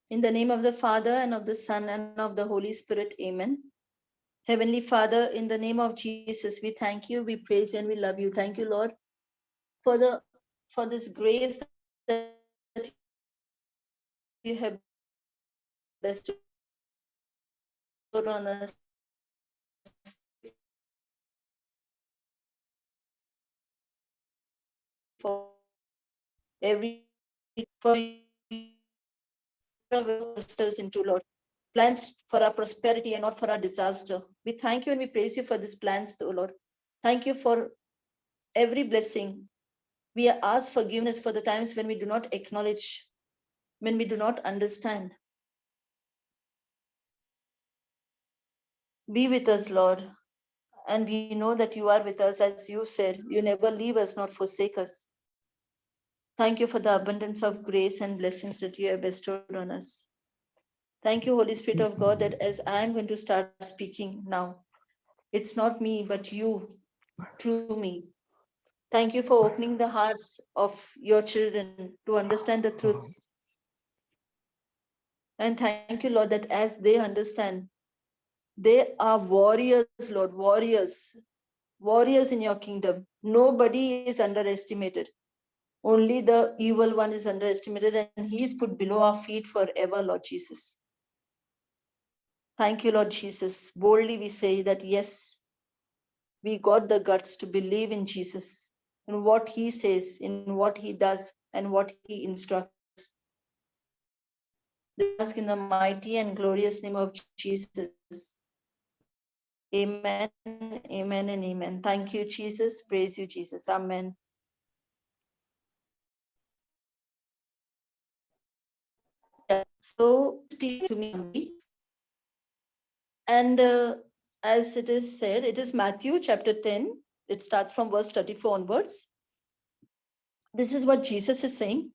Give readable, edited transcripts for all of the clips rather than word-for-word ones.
In the name of the Father, and of the Son, and of the Holy Spirit. Amen. Heavenly Father, in the name of Jesus, we thank you, we praise you, and we love you. Thank you, Lord, for this grace that you have bestowed on us every for us into, Lord, plans for our prosperity and not for our disaster. We thank you and we praise you for these plans, though, Lord. Thank you for every blessing. We ask forgiveness for the times when we do not acknowledge, when we do not understand. Be with us, Lord, and we know that you are with us, as you said. You never leave us nor forsake us. Thank you for the abundance of grace and blessings that you have bestowed on us. Thank you, Holy Spirit of God, that as I am going to start speaking now, it's not me, but you through me. Thank you for opening the hearts of your children to understand the truths. And thank you, Lord, that as they understand, they are warriors, Lord, warriors, warriors in your kingdom. Nobody is underestimated. Only the evil one is underestimated, and he is put below our feet forever, Lord Jesus. Thank you, Lord Jesus. Boldly we say that yes, we got the guts to believe in Jesus, in what he says, in what he does, and what he instructs. This we ask in the mighty and glorious name of Jesus. Amen, amen, and amen. Thank you, Jesus. Praise you, Jesus. Amen. Yeah, so teaching to me, and as it is said, it is Matthew chapter 10. It starts from verse 34 onwards. This is what Jesus is saying.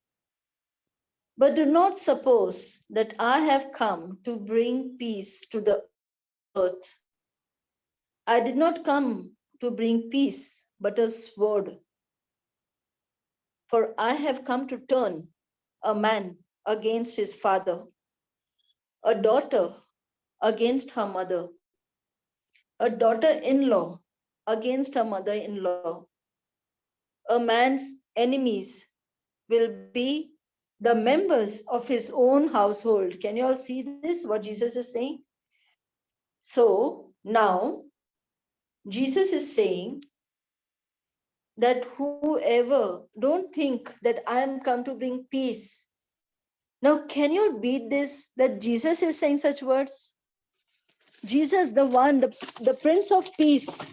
But do not suppose that I have come to bring peace to the earth. I did not come to bring peace, but a sword. For I have come to turn a man against his father, a daughter against her mother, a daughter-in-law against her mother-in-law. A man's enemies will be the members of his own household. Can you all see this, what Jesus is saying? So now Jesus is saying that whoever, don't think that I am come to bring peace. Now, can you beat this, that Jesus is saying such words? Jesus, the one, the Prince of Peace,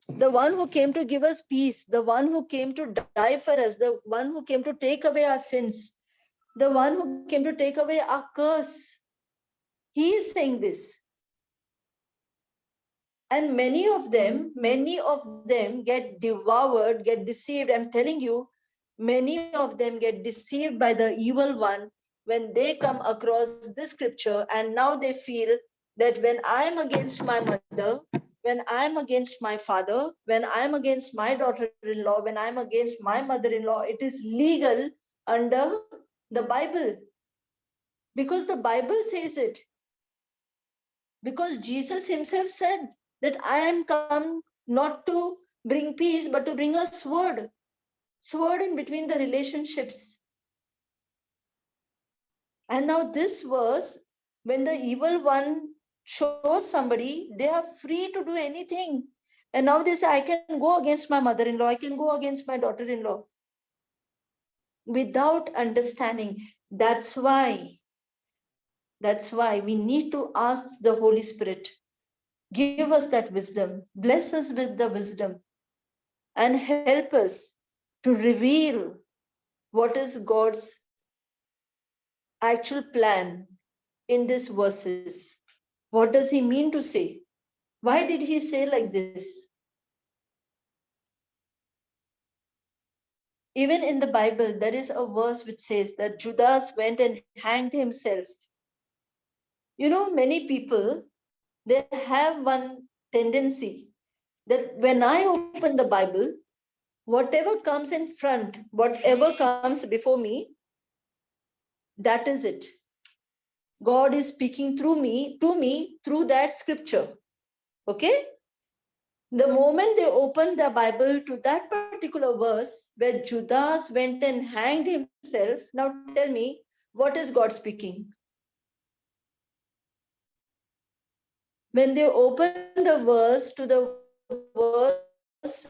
the one who came to give us peace, the one who came to die for us, the one who came to take away our sins, the one who came to take away our curse. He is saying this. And many of them get devoured, get deceived. I'm telling you, many of them get deceived by the evil one when they come across this scripture, and now they feel that when I'm against my mother, when I'm against my father, when I'm against my daughter-in-law, when I'm against my mother-in-law, it is legal under the Bible. Because the Bible says it. Because Jesus himself said that I am come not to bring peace, but to bring a sword. Sword in between the relationships. And now this verse, when the evil one shows somebody, they are free to do anything. And now they say, I can go against my mother-in-law, I can go against my daughter-in-law. Without understanding. That's why we need to ask the Holy Spirit, give us that wisdom, bless us with the wisdom, and help us to reveal what is God's actual plan in these verses. What does he mean to say? Why did he say like this? Even in the Bible, there is a verse which says that Judas went and hanged himself. You know, many people, they have one tendency that when I open the Bible, whatever comes in front, whatever comes before me, That is it. God is speaking through me, to me, through that scripture. Okay? The moment they opened the Bible to that particular verse where Judas went and hanged himself, now tell me, what is God speaking? When they open the verse to the verse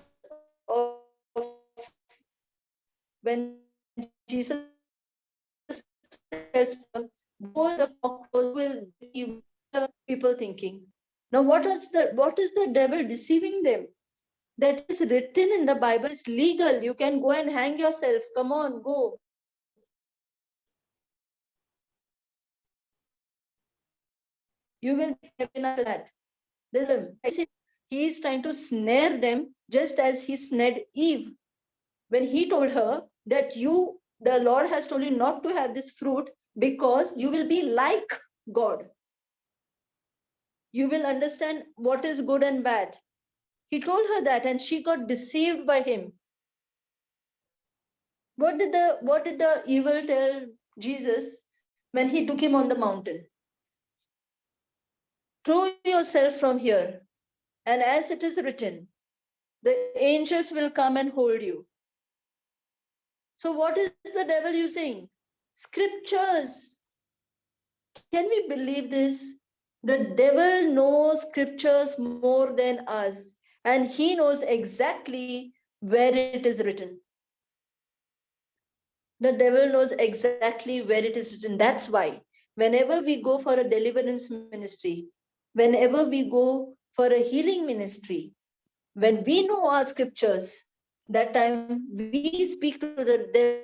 of when Jesus tells go the cockroach will deceive the people thinking. Now what is the devil deceiving them? That is written in the Bible, it's legal. You can go and hang yourself. Come on, go. You will be heaven after that. He is trying to snare them just as he snared Eve when he told her that the Lord has told you not to have this fruit because you will be like God. You will understand what is good and bad. He told her that and she got deceived by him. What did the evil tell Jesus when he took him on the mountain? Throw yourself from here, and as it is written, the angels will come and hold you. So what is the devil using? Scriptures. Can we believe this? The devil knows scriptures more than us, and he knows exactly where it is written. The devil knows exactly where it is written. That's why whenever we go for a deliverance ministry, whenever we go for a healing ministry, when we know our scriptures, that time we speak to the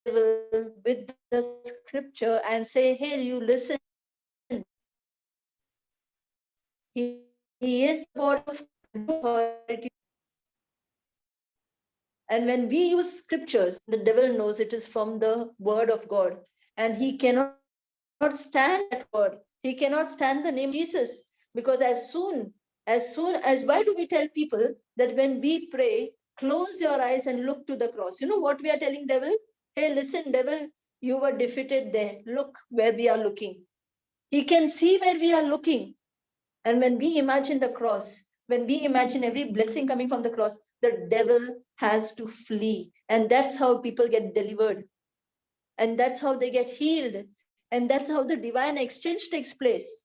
devil with the scripture and say, hey, you listen. He is the God of authority. And when we use scriptures, the devil knows it is from the word of God. And he cannot stand that word. He cannot stand the name Jesus. Because as soon as why do we tell people that when we pray, close your eyes and look to the cross? You know what we are telling devil? Hey, listen, devil, you were defeated there. Look where we are looking. He can see where we are looking. And when we imagine the cross, when we imagine every blessing coming from the cross, the devil has to flee. And that's how people get delivered. And that's how they get healed. And that's how the divine exchange takes place.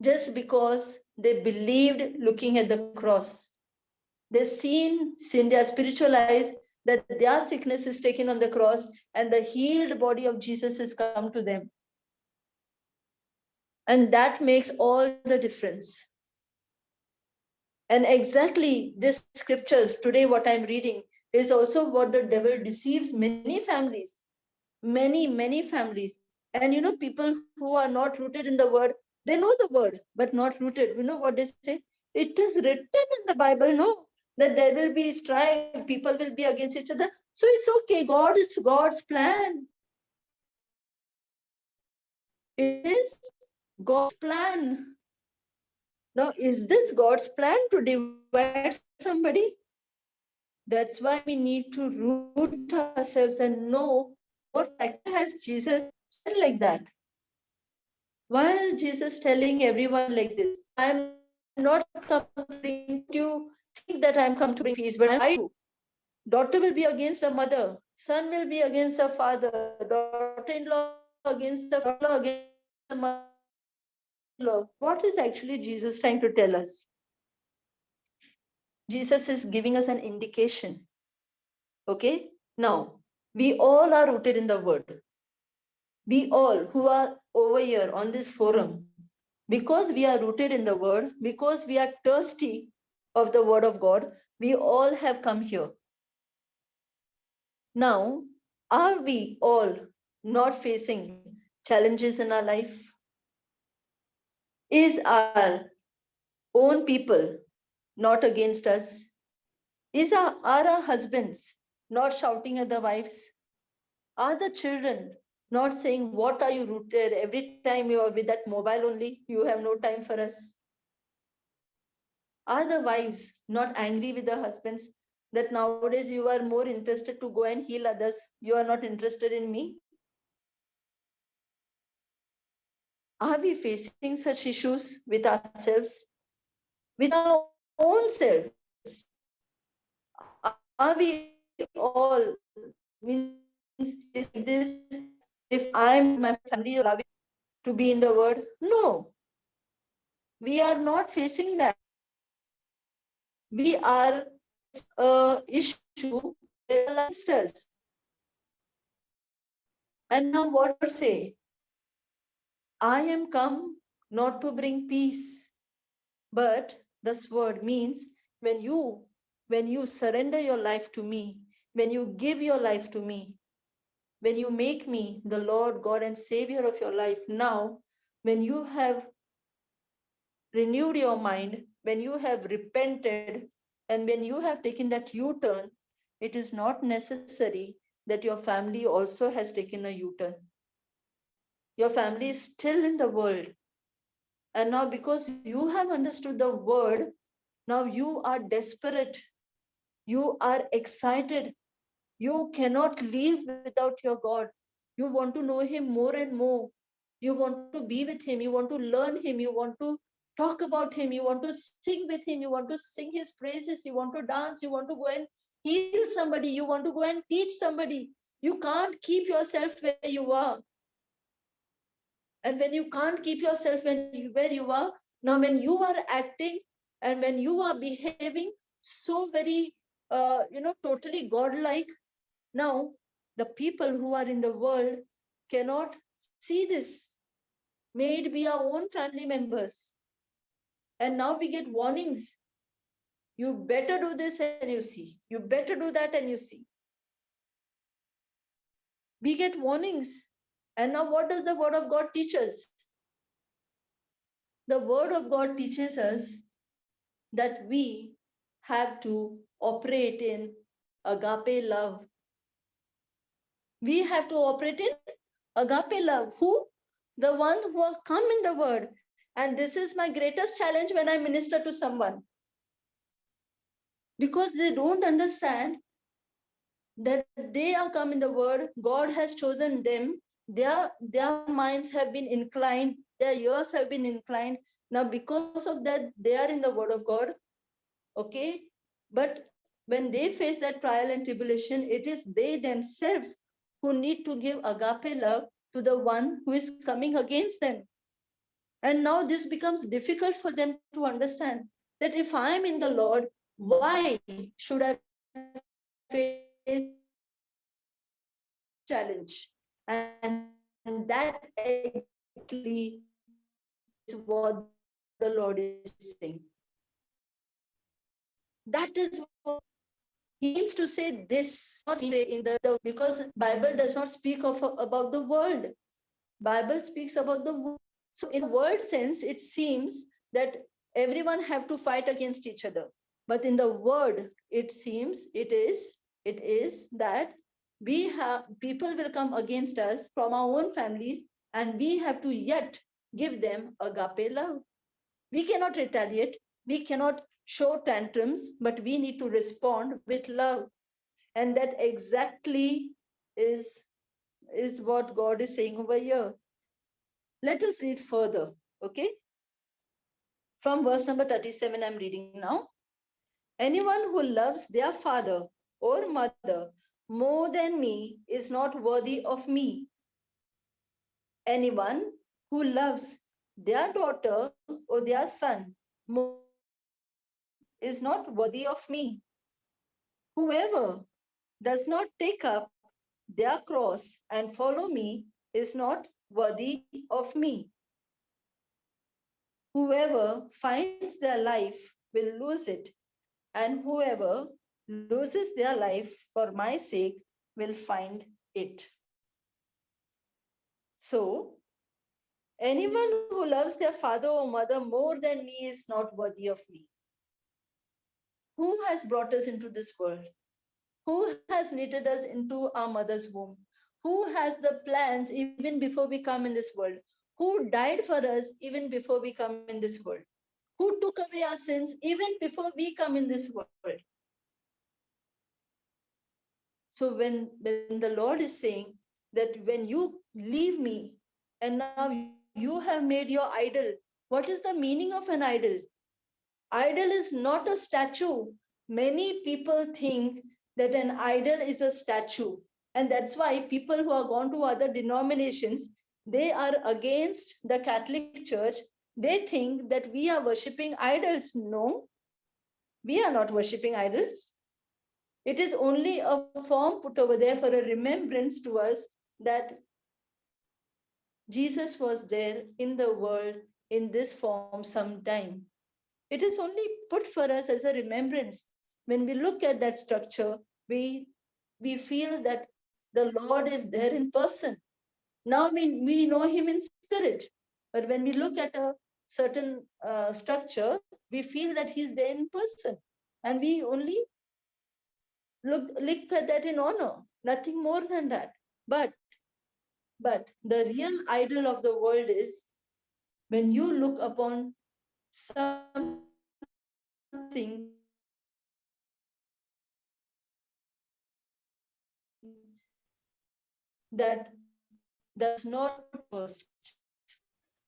Just because they believed looking at the cross. They've seen their spiritual eyes that their sickness is taken on the cross and the healed body of Jesus has come to them. And that makes all the difference. And exactly this scriptures today, what I'm reading, is also what the devil deceives many families, many families. And you know, people who are not rooted in the word, they know the word, but not rooted. You know what they say? It is written in the Bible, no, that there will be strife, people will be against each other. So it's okay. God is God's plan. It is God's plan. Now, is this God's plan to divide somebody? That's why we need to root ourselves and know what factor has Jesus said like that. Why is Jesus telling everyone like this? I'm not come to bring you think that I'm come to bring peace, but I do. Daughter will be against the mother, son will be against the father, daughter-in-law against the father, against the mother-in-law. What is actually Jesus trying to tell us? Jesus is giving us an indication. Okay? Now, we all are rooted in the word. We all who are over here on this forum, because we are rooted in the word, because we are thirsty of the word of God, we all have come here. Now, are we all not facing challenges in our life? Is our own people not against us? Are our husbands not shouting at the wives? Are the children not saying, what are you rooted? Every time you are with that mobile only, you have no time for us. Are the wives not angry with the husbands? that nowadays you are more interested to go and heal others. You are not interested in me. Are we facing such issues with ourselves, with our own selves? Are we all, means is it like this? If I'm in the word, my family is allowing to be in the word? No, we are not facing that. We are issue against us. And now what say? I am come not to bring peace, but this word means when you surrender your life to me, when you give your life to me, when you make me the Lord God and Savior of your life, now when you have renewed your mind, when you have repented, and when you have taken that U-turn, it is not necessary that your family also has taken a U-turn. Your family is still in the world. And now because you have understood the word, now you are desperate. You are excited. You cannot live without your God. You want to know him more and more. You want to be with him. You want to learn him. You want to talk about him. You want to sing with him. You want to sing his praises. You want to dance. You want to go and heal somebody. You want to go and teach somebody. You can't keep yourself where you are. And when you can't keep yourself where you are, now when you are acting and when you are behaving so very, totally godlike, now the people who are in the world cannot see this. May it be our own family members. And now we get warnings. You better do this and you see. You better do that and you see. We get warnings. And now what does the word of God teach us? The word of God teaches us that we have to operate in agape love. We have to operate in agape love. Who? The one who have come in the word. And this is my greatest challenge when I minister to someone. Because they don't understand that they are come in the word. God has chosen them. Their minds have been inclined. Their ears have been inclined. Now, because of that, they are in the word of God. Okay. But when they face that trial and tribulation, it is they themselves who need to give agape love to the one who is coming against them. And now this becomes difficult for them to understand that if I am in the Lord, why should I face this challenge? And that exactly is what the Lord is saying. That is what he means to say this, not say in the because Bible does not speak of about the world. Bible speaks about the world. So in the world sense, it seems that everyone have to fight against each other. But in the word, it seems it is that we have people will come against us from our own families, and we have to yet give them agape love. We cannot retaliate, we cannot show tantrums, but we need to respond with love. And that exactly is is what God is saying over here. Let us read further. Okay, from verse number 37 I'm reading now. Anyone who loves their father or mother more than me is not worthy of me. Anyone who loves their daughter or their son more is not worthy of me. Whoever does not take up their cross and follow me is not worthy of me. Whoever finds their life will lose it, and whoever loses their life for my sake will find it. So, anyone who loves their father or mother more than me is not worthy of me. Who has brought us into this world? Who has knitted us into our mother's womb? Who has the plans even before we come in this world? Who died for us even before we come in this world? Who took away our sins even before we come in this world? So when the Lord is saying that when you leave me and now you have made your idol, what is the meaning of an idol? Idol is not a statue. Many people think that an idol is a statue. And that's why people who are gone to other denominations, they are against the Catholic Church. They think that we are worshipping idols. No, we are not worshipping idols. It is only a form put over there for a remembrance to us that Jesus was there in the world in this form sometime. It is only put for us as a remembrance. When we look at that structure, we feel that the Lord is there in person. Now we know him in spirit. But when we look at a certain structure, we feel that he's there in person. And we only look at that in honor, nothing more than that. But the real idol of the world is when you look upon something that does not first.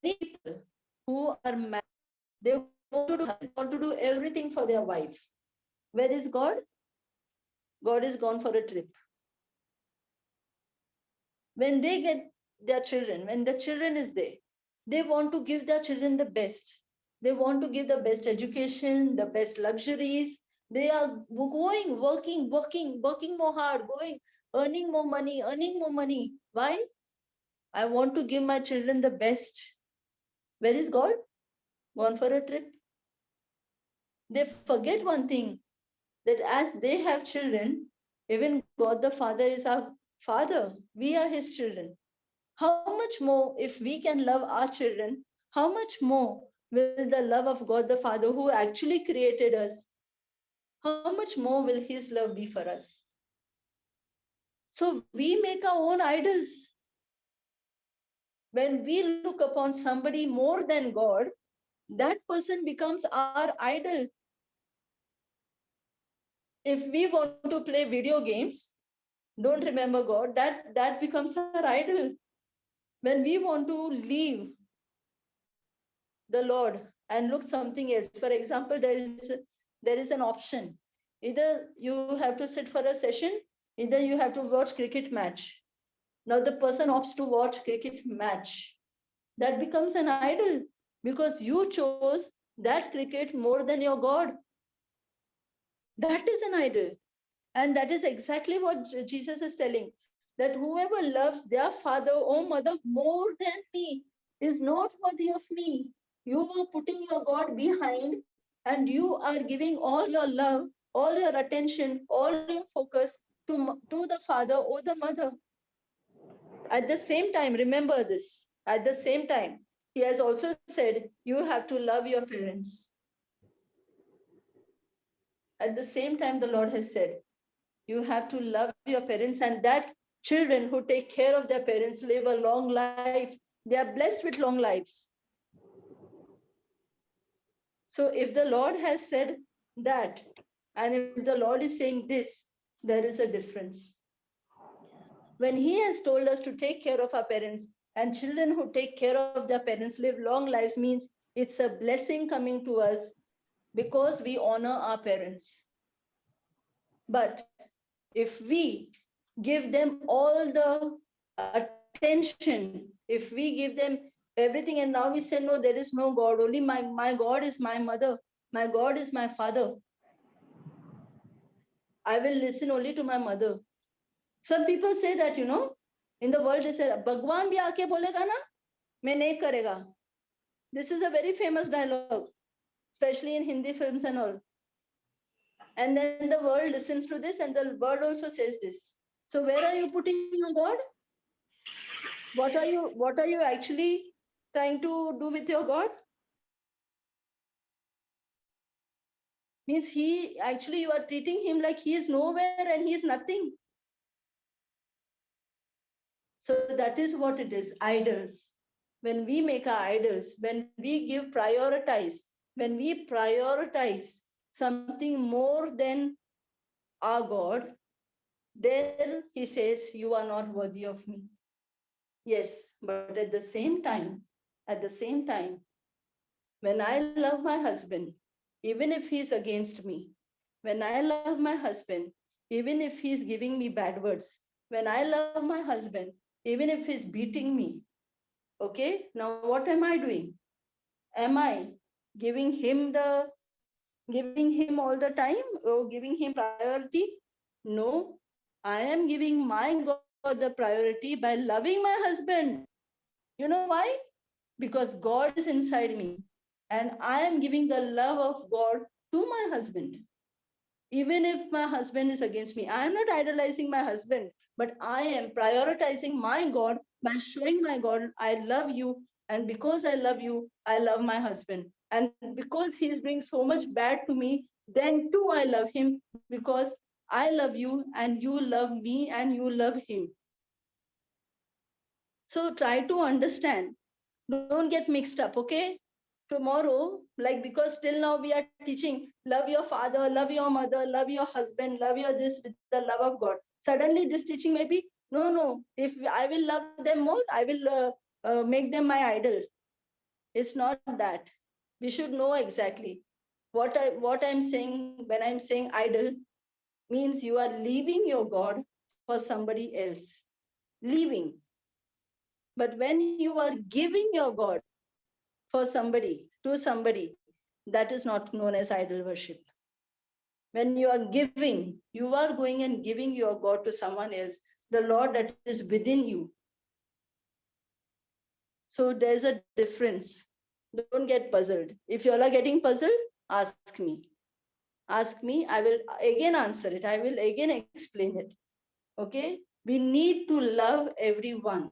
Many people who are married, they want to do everything for their wife. Where is God? God is gone for a trip. When they get their children, when the children is there, they want to give their children the best. They want to give the best education, the best luxuries. They are going, working more hard, going, earning more money, earning more money. Why? I want to give my children the best. Where is God? Gone for a trip. They forget one thing, that as they have children, even God the Father is our Father. We are His children. How much more, if we can love our children, how much more will the love of God the Father, who actually created us, how much more will His love be for us? So we make our own idols. When we look upon somebody more than God, that person becomes our idol. If we want to play video games, don't remember God, that becomes our idol. When we want to leave the Lord and look something else, for example, there is an option. Either you have to sit for a session, either you have to watch cricket match. Now the person opts to watch cricket match. That becomes an idol because you chose that cricket more than your God. That is an idol. And that is exactly what Jesus is telling, that whoever loves their father or mother more than me is not worthy of me. You are putting your God behind and you are giving all your love, all your attention, all your focus to the father or the mother. At the same time, remember this, at the same time, he has also said, you have to love your parents. At the same time, the Lord has said, you have to love your parents, and that children who take care of their parents live a long life. They are blessed with long lives. So if the Lord has said that, and if the Lord is saying this, there is a difference. When He has told us to take care of our parents, and children who take care of their parents live long lives, means it's a blessing coming to us because we honor our parents. But if we give them all the attention, if we give them everything, and now we say, no, there is no God, only my God is my mother, my God is my father, I will listen only to my mother. Some people say that, in the world they say, Bhagwan bhi aake bolega na, main nahi karega. This is a very famous dialogue, especially in Hindi films and all. And then the world listens to this, and the world also says this. So where are you putting your God? What are you actually trying to do with your God? Means he actually, you are treating him like he is nowhere and he is nothing. So that is what it is, idols. When we make our idols, when we when we prioritize something more than our God, there he says, you are not worthy of me. Yes, but at the same time, when I love my husband, even if he's against me, when I love my husband, even if he's giving me bad words, when I love my husband, even if he's beating me, okay, now what am I doing? Am I giving him all the time or giving him priority? No, I am giving my God the priority by loving my husband. You know why? Because God is inside me and I am giving the love of God to my husband. Even if my husband is against me, I am not idolizing my husband, but I am prioritizing my God by showing my God, I love you. And because I love you, I love my husband. And because he is doing so much bad to me, then too I love him because I love you and you love me and you love him. So try to understand. Don't get mixed up, okay? Tomorrow, like because till now we are teaching, love your father, love your mother, love your husband, love your this with the love of God. Suddenly this teaching may be, no, if I will love them more, I will make them my idol. It's not that. We should know exactly what I'm saying. When I'm saying idol, means you are leaving your God for somebody else. Leaving. But when you are giving your God for somebody, to somebody, that is not known as idol worship. When you are giving, you are going and giving your God to someone else, the Lord that is within you. So there's a difference. Don't get puzzled. If you all are getting puzzled, ask me. Ask me. I will again answer it. I will again explain it. Okay? We need to love everyone.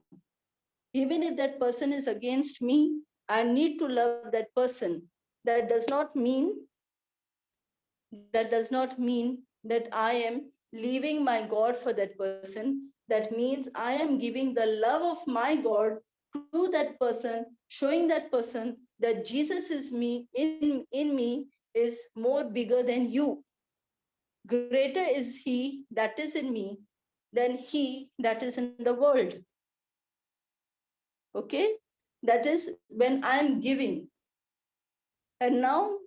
Even if that person is against me, I need to love that person. That does not mean that I am leaving my God for that person. That means I am giving the love of my God to that person, showing that person that Jesus is me, in me is more bigger than you. Greater is he that is in me than he that is in the world. Okay? That is when I'm giving. And now,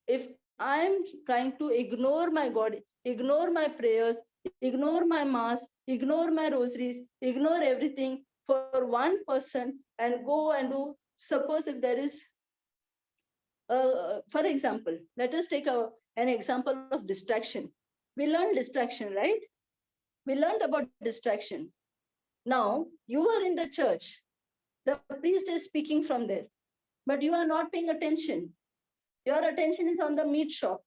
if I'm trying to ignore my God, ignore my prayers, ignore my mass, ignore my rosaries, ignore everything for one person and go and do, suppose if there is, for example, let us take an example of distraction. We learned distraction, right? We learned about distraction. Now, you are in the church. The priest is speaking from there, but you are not paying attention. Your attention is on the meat shop.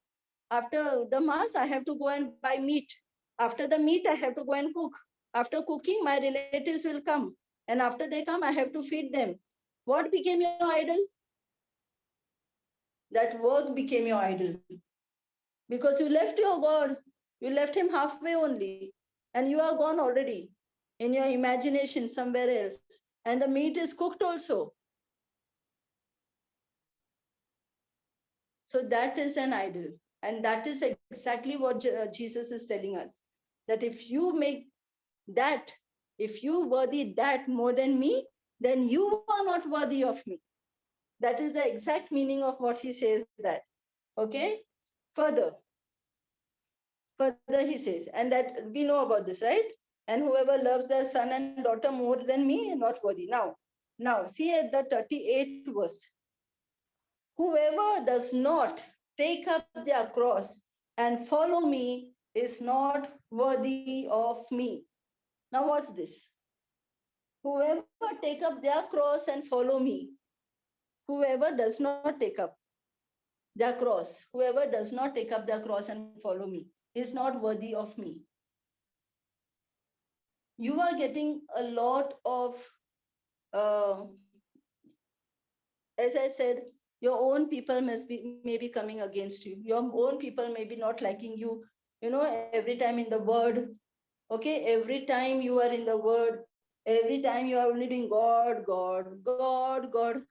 After the mass, I have to go and buy meat. After the meat, I have to go and cook. After cooking, my relatives will come. And after they come, I have to feed them. What became your idol? That work became your idol. Because you left your God. You left him halfway only. And you are gone already in your imagination somewhere else. And the meat is cooked also. So that is an idol. And that is exactly what Jesus is telling us. That if you make that, if you worthy that more than me, then you are not worthy of me. That is the exact meaning of what he says that. Okay? Further, further he says, and that we know about this, right? And whoever loves their son and daughter more than me, not worthy. Now, see at the 38th verse. Whoever does not take up their cross and follow me is not worthy of me. Now, what's this? Whoever take up their cross and follow me, whoever does not take up their cross, whoever does not take up their cross and follow me is not worthy of me. You are getting a lot of, uh, as I said, your own people must be maybe coming against you. Your own people may be not liking you, every time in the word. Okay, every time you are in the word, every time you are only doing God, God, God, God.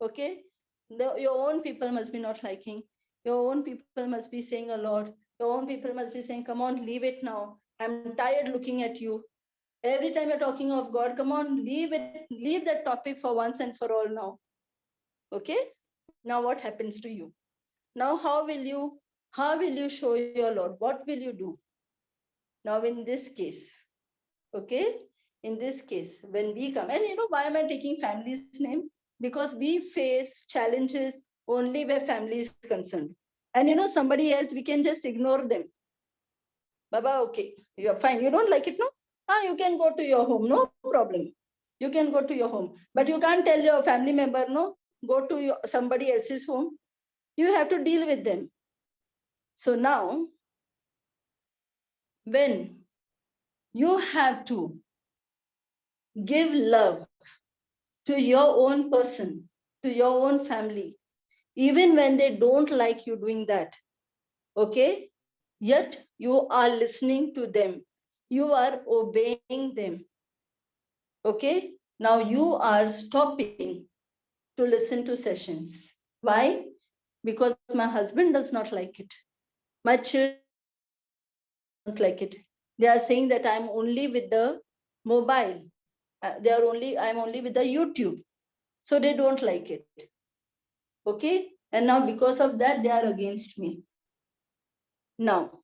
Okay, your own people must be not liking. Your own people must be saying a lot. Your own people must be saying, come on, leave it now. I'm tired looking at you. Every time you're talking of God, come on, leave it, leave that topic for once and for all now. Okay? Now what happens to you? Now how will you show your Lord? What will you do? Now in this case, okay? In this case, when we come, and why am I taking family's name? Because we face challenges only where family is concerned. And somebody else, we can just ignore them. Baba, okay, you're fine. You don't like it, no? You can go to your home, no problem. You can go to your home. But you can't tell your family member, no, go to somebody else's home. You have to deal with them. So now, when you have to give love to your own person, to your own family, even when they don't like you doing that, okay? Yet you are listening to them. You are obeying them. Okay? Now you are stopping to listen to sessions. Why? Because my husband does not like it. My children don't like it. They are saying that I'm only with the mobile. I'm only with the YouTube. So they don't like it. Okay? And now because of that, they are against me. Now,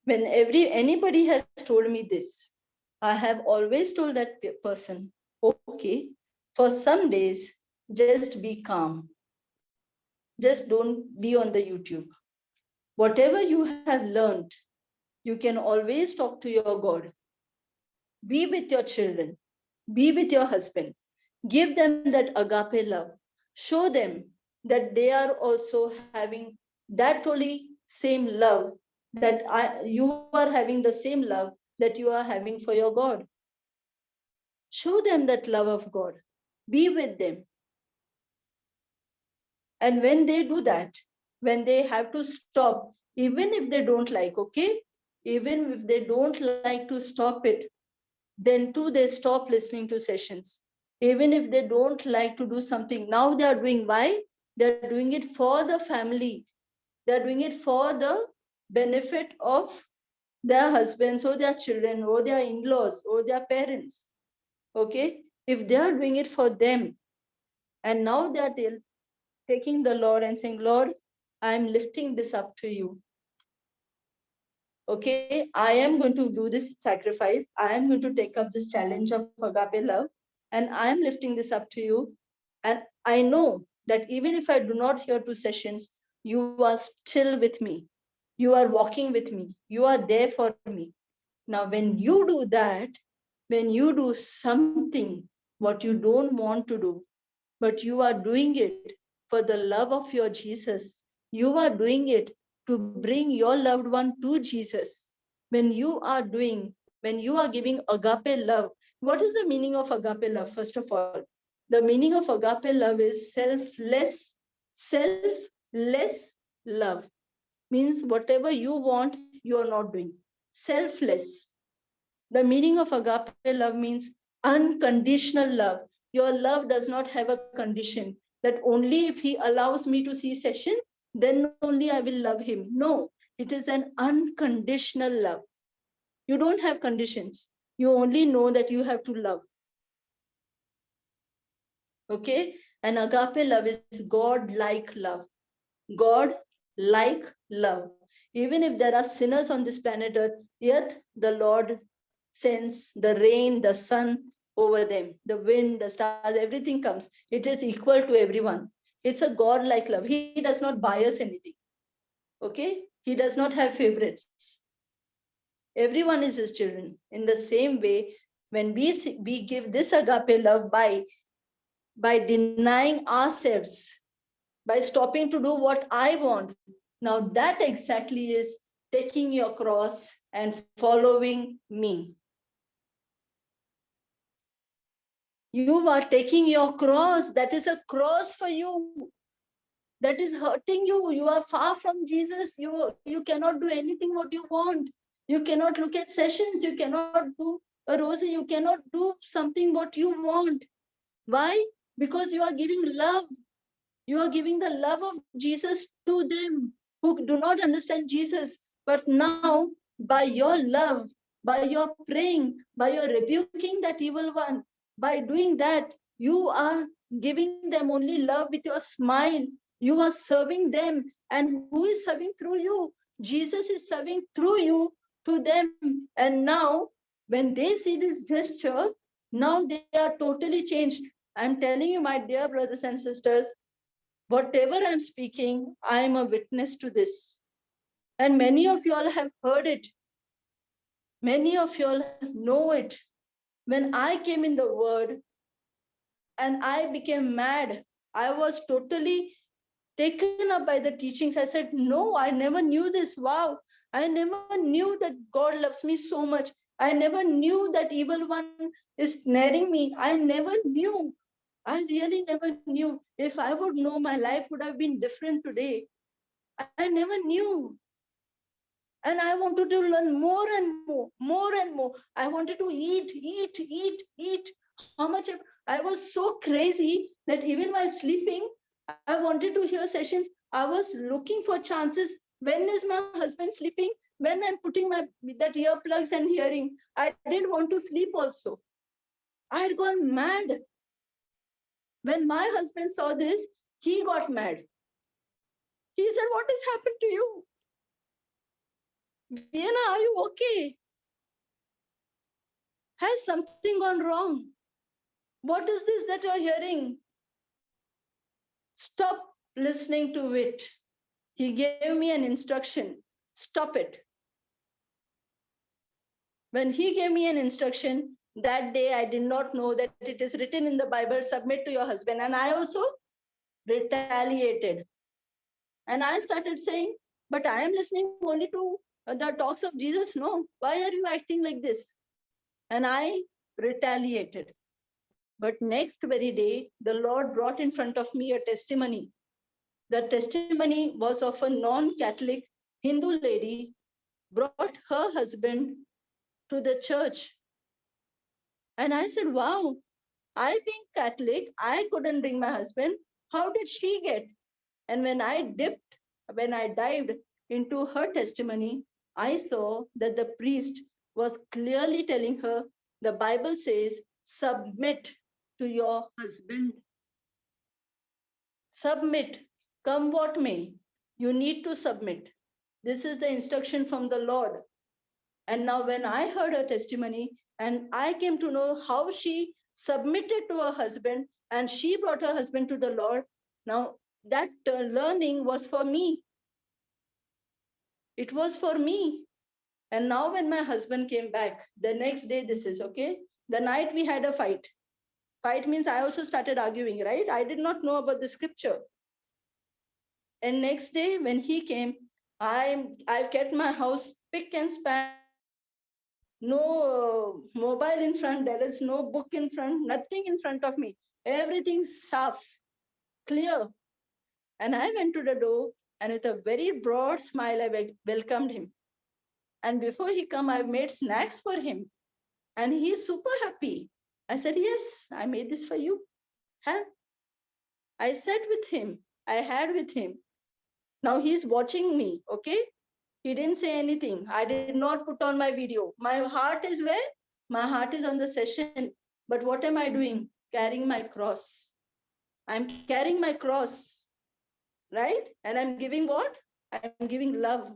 when anybody has told me this, I have always told that person, okay, for some days, just be calm. Just don't be on the YouTube. Whatever you have learned, you can always talk to your God. Be with your children. Be with your husband. Give them that agape love. Show them that they are also having that only same love that you are having the same love that you are having for your God. Show them that love of God. Be with them. And when they do that, when they have to stop, even if they don't like, okay, even if they don't like to stop it, then too they stop listening to sessions. Even if they don't like to do something, now they are doing why? They're doing it for the family. They're doing it for the benefit of their husbands or their children or their in-laws or their parents. Okay? If they are doing it for them, and now they are taking the Lord and saying, Lord, I'm lifting this up to you. Okay, I am going to do this sacrifice. I am going to take up this challenge of agape love, and I am lifting this up to you. And I know that even if I do not hear 2 sessions, you are still with me. You are walking with me. You are there for me. Now, when you do that, when you do something what you don't want to do, but you are doing it for the love of your Jesus, you are doing it to bring your loved one to Jesus. When you are giving agape love, what is the meaning of agape love? First of all, the meaning of agape love is selfless love. Means whatever you want, you are not doing. Selfless. The meaning of agape love means unconditional love. Your love does not have a condition that only if he allows me to see session, then only I will love him. No, it is an unconditional love. You don't have conditions. You only know that you have to love. Okay? And agape love is God-like love. God-like love. Even if there are sinners on this planet Earth, yet the Lord sends the rain, the sun over them, the wind, the stars, everything comes. It is equal to everyone. It's a God-like love. He does not bias anything. Okay? He does not have favorites. Everyone is his children. In the same way, when we give this agape love by denying ourselves, by stopping to do what I want, now that exactly is taking your cross and following me. You are taking your cross. That is a cross for you. That is hurting you. You are far from Jesus. You cannot do anything what you want. You cannot look at sessions. You cannot do a rosary. You cannot do something what you want. Why? Because you are giving love. You are giving the love of Jesus to them who do not understand Jesus. But now by your love, by your praying, by your rebuking that evil one, by doing that, you are giving them only love with your smile. You are serving them. And who is serving through you? Jesus is serving through you to them. And now, when they see this gesture, now they are totally changed. I'm telling you, my dear brothers and sisters, whatever I'm speaking, I am a witness to this. And many of you all have heard it. Many of you all know it. When I came in the word and I became mad, I was totally taken up by the teachings. I said, no, I never knew this. Wow. I never knew that God loves me so much. I never knew that evil one is snaring me. I never knew. I really never knew. If I would know, my life would have been different today. I never knew. And I wanted to learn more and more and more. I wanted to eat. How much I was so crazy that even while sleeping, I wanted to hear sessions. I was looking for chances. When is my husband sleeping? When I'm putting my that earplugs and hearing, I didn't want to sleep also. I had gone mad. When my husband saw this, he got mad. He said, what has happened to you? Vienna, are you okay? Has something gone wrong? What is this that you're hearing? Stop listening to it. He gave me an instruction. Stop it. When he gave me an instruction, that day I did not know that it is written in the Bible, submit to your husband. And I also retaliated. And I started saying, but I am listening only to the talks of Jesus. No, why are you acting like this? And I retaliated. But next very day, the Lord brought in front of me a testimony. The testimony was of a non-Catholic Hindu lady brought her husband to the church. And I said, wow, I being Catholic, I couldn't bring my husband. How did she get? And when I dived into her testimony, I saw that the priest was clearly telling her, the Bible says, submit to your husband. Submit, come what may. You need to submit. This is the instruction from the Lord. And now, when I heard her testimony and I came to know how she submitted to her husband and she brought her husband to the Lord, now that learning was for me. It was for me. And now, when my husband came back, the next day, this is okay. The night we had a fight. Fight means I also started arguing, right? I did not know about the scripture. And next day, when he came, I've kept my house spick and span. No mobile in front, there is no book in front, nothing in front of me. Everything's soft, clear. And I went to the door and with a very broad smile, I welcomed him. And before he come, I made snacks for him. And he's super happy. I said, yes, I made this for you. Have. I sat with him. I had with him. Now he's watching me, okay? He didn't say anything. I did not put on my video. My heart is where? My heart is on the session. But what am I doing? Carrying my cross. I'm carrying my cross, right? And I'm giving what? I'm giving love.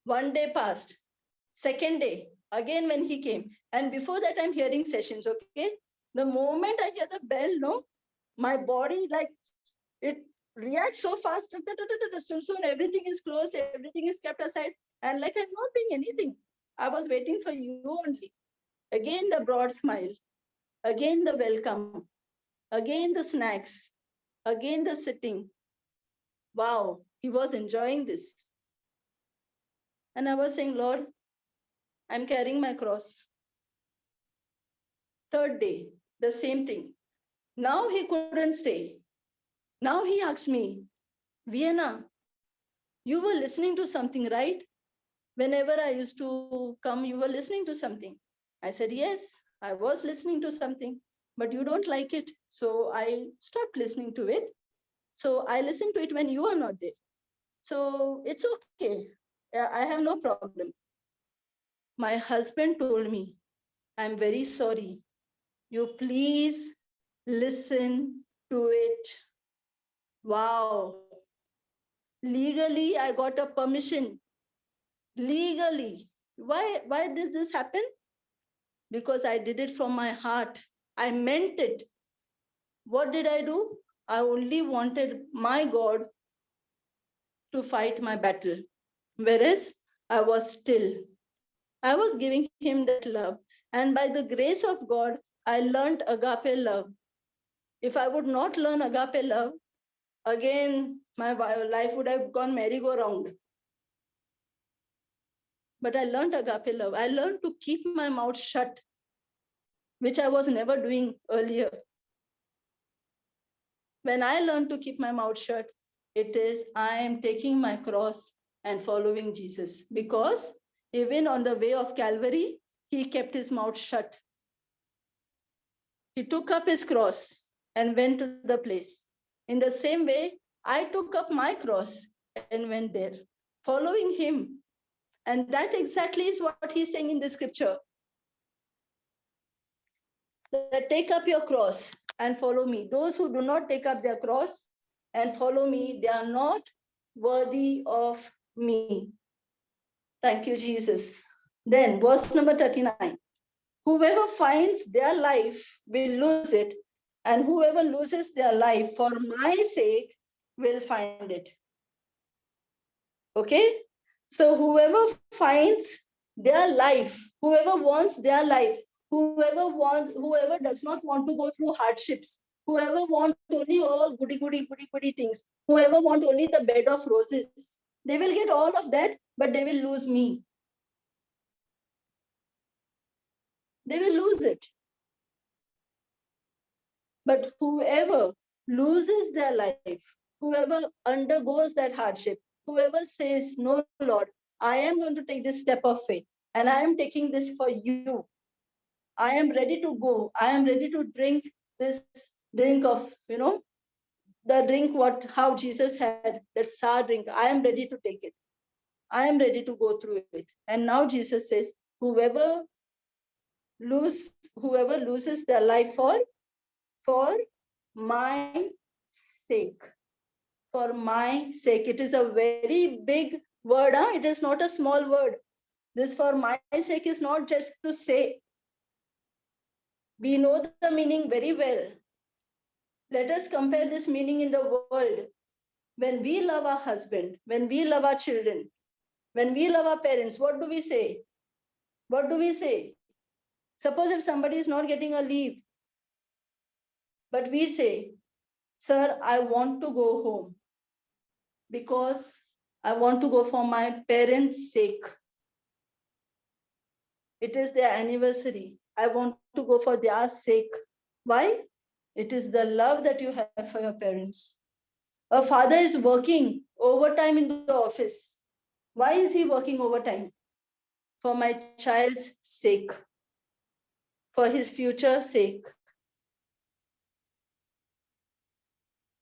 One day passed. Second day, again when he came. And before that, I'm hearing sessions, okay? The moment I hear the bell, no, my body, like, it reacts so fast. Soon everything is closed, everything is kept aside. And like I'm not doing anything. I was waiting for you only. Again, the broad smile. Again, the welcome. Again, the snacks. Again, the sitting. Wow, he was enjoying this. And I was saying, Lord, I'm carrying my cross. Third day, the same thing. Now he couldn't stay. Now he asked me, Vienna, you were listening to something, right? Whenever I used to come, you were listening to something. I said, yes, I was listening to something, but you don't like it. So I stopped listening to it. So I listen to it when you are not there. So it's okay. I have no problem. My husband told me, I'm very sorry. You please listen to it. Wow. Legally, I got a permission. Legally. Why did this happen? Because I did it from my heart. I meant it. What did I do? I only wanted my God to fight my battle. Whereas I was still. I was giving him that love. And by the grace of God, I learned agape love. If I would not learn agape love, again, my life would have gone merry-go-round. But I learned agape love. I learned to keep my mouth shut, which I was never doing earlier. When I learned to keep my mouth shut, it is I am taking my cross and following Jesus. Because even on the way of Calvary, he kept his mouth shut. He took up his cross and went to the place. In the same way, I took up my cross and went there, following him. And that exactly is what he's saying in the scripture. That take up your cross and follow me. Those who do not take up their cross and follow me, they are not worthy of me. Thank you, Jesus. Then, verse number 39. Whoever finds their life will lose it, and whoever loses their life for my sake will find it. Okay? So whoever finds their life, whoever wants their life, whoever does not want to go through hardships, whoever wants only all goody things, whoever wants only the bed of roses, they will get all of that, but they will lose me. They will lose it. But whoever loses their life, whoever undergoes that hardship, whoever says, no, Lord, I am going to take this step of faith and I am taking this for you. I am ready to go. I am ready to drink this drink of, the drink how Jesus had, that sour drink. I am ready to take it. I am ready to go through it. And now Jesus says, whoever loses their life for my sake. For my sake. It is a very big word. Huh? It is not a small word. This for my sake is not just to say. We know the meaning very well. Let us compare this meaning in the world. When we love our husband, when we love our children, when we love our parents, what do we say? What do we say? Suppose if somebody is not getting a leave, but we say, sir, I want to go home because I want to go for my parents' sake. It is their anniversary. I want to go for their sake. Why? It is the love that you have for your parents. A father is working overtime in the office. Why is he working overtime? For my child's sake, for his future sake.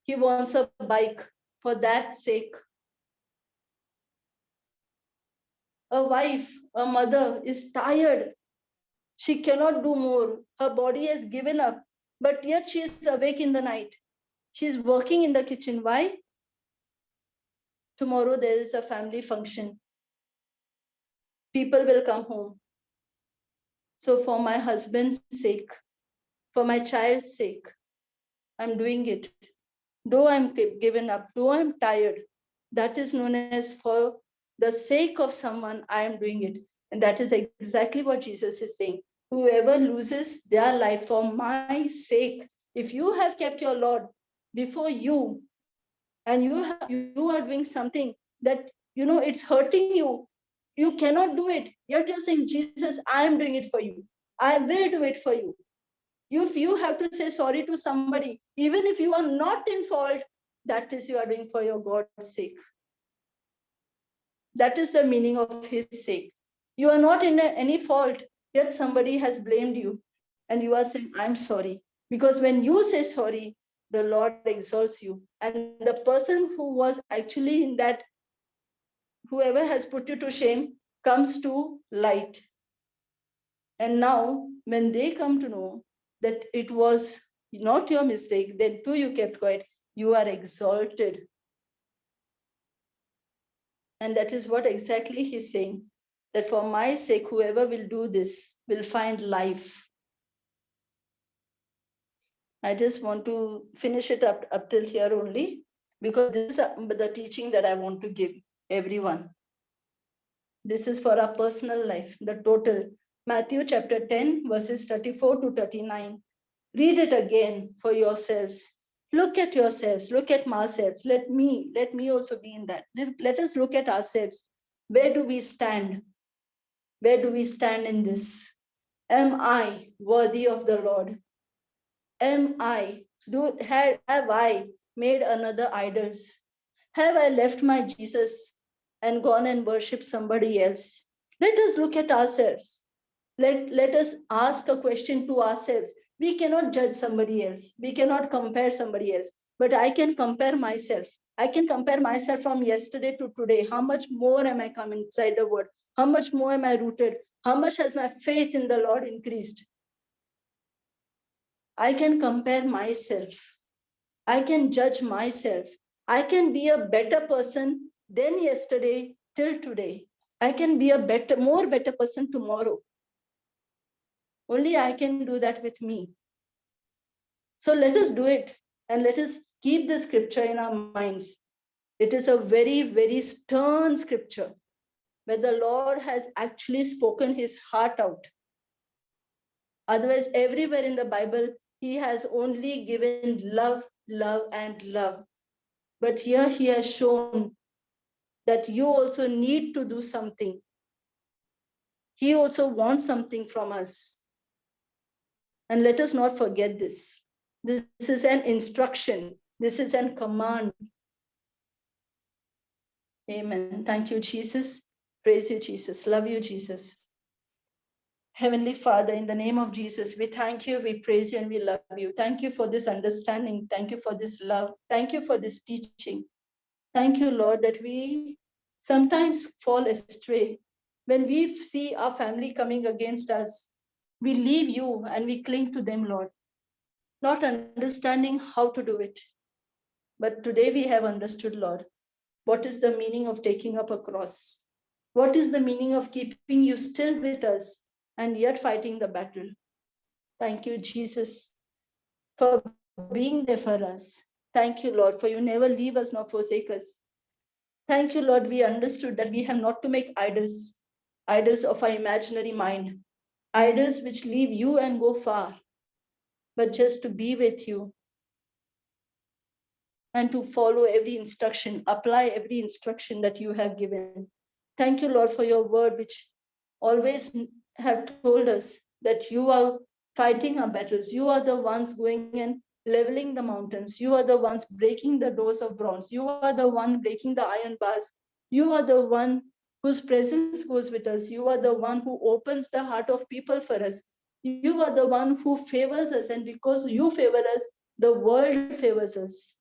He wants a bike for that sake. A wife, a mother is tired. She cannot do more. Her body has given up, but yet she is awake in the night. She is working in the kitchen. Why? Tomorrow there is a family function. People will come home. So for my husband's sake, for my child's sake, I'm doing it. Though I'm given up, though I'm tired, that is known as for the sake of someone, I am doing it. And that is exactly what Jesus is saying. Whoever loses their life for my sake, if you have kept your Lord before you, and you are doing something that it's hurting you, you cannot do it, yet you're saying, Jesus, I am doing it for you, I will do it for you. If you have to say sorry to somebody, even if you are not in fault, that is you are doing for your God's sake. That is the meaning of his sake. You are not in any fault, yet somebody has blamed you and you are saying, I'm sorry. Because when you say sorry, the Lord exalts you. And the person who was actually in that whoever has put you to shame comes to light. And now, when they come to know that it was not your mistake, then too you kept quiet, you are exalted. And that is what exactly he's saying, that for my sake, whoever will do this will find life. I just want to finish it up till here only, because this is the teaching that I want to give everyone. This is for our personal life, the total. Matthew chapter 10, verses 34 to 39. Read it again for yourselves. Look at yourselves, look at ourselves. Let me also be in that. Let us look at ourselves. Where do we stand? Where do we stand in this? Am I worthy of the Lord? Am I? Have I made another idols? Have I left my Jesus and gone and worshipped somebody else? Let us look at ourselves. Let us ask a question to ourselves. We cannot judge somebody else. We cannot compare somebody else. But I can compare myself. I can compare myself from yesterday to today. How much more am I come inside the word? How much more am I rooted? How much has my faith in the Lord increased? I can compare myself. I can judge myself. I can be a better person than yesterday till today. I can be a more better person tomorrow. Only I can do that with me. So let us do it, and let us keep the scripture in our minds. It is a very, very stern scripture where the Lord has actually spoken his heart out. Otherwise, everywhere in the Bible, he has only given love, love, and love. But here he has shown that you also need to do something. He also wants something from us. And let us not forget this. This is an instruction. This is a command. Amen. Thank you, Jesus. Praise you, Jesus. Love you, Jesus. Heavenly Father, in the name of Jesus, we thank you, we praise you, and we love you. Thank you for this understanding. Thank you for this love. Thank you for this teaching. Thank you, Lord, that we sometimes fall astray. When we see our family coming against us, we leave you and we cling to them, Lord, not understanding how to do it. But today we have understood, Lord, what is the meaning of taking up a cross? What is the meaning of keeping you still with us and yet fighting the battle? Thank you, Jesus, for being there for us. Thank you, Lord, for you never leave us nor forsake us. Thank you, Lord, we understood that we have not to make idols, idols of our imaginary mind, idols which leave you and go far, but just to be with you and to follow every instruction, apply every instruction that you have given. Thank you, Lord, for your word, which always have told us that you are fighting our battles. You are the ones going and leveling the mountains. You are the ones breaking the doors of bronze. You are the one breaking the iron bars. You are the one whose presence goes with us. You are the one who opens the heart of people for us. You are the one who favors us. And because you favor us, the world favors us.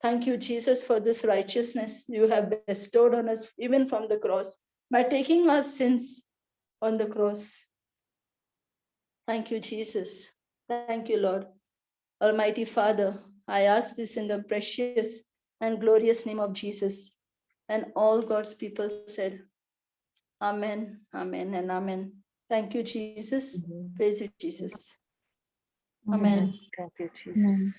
Thank you, Jesus, for this righteousness you have bestowed on us, even from the cross, by taking our sins on the cross. Thank you, Jesus. Thank you, Lord. Almighty Father, I ask this in the precious and glorious name of Jesus. And all God's people said, Amen, Amen, and Amen. Thank you, Jesus. Praise you, Jesus. Amen. Thank you, Jesus. Amen.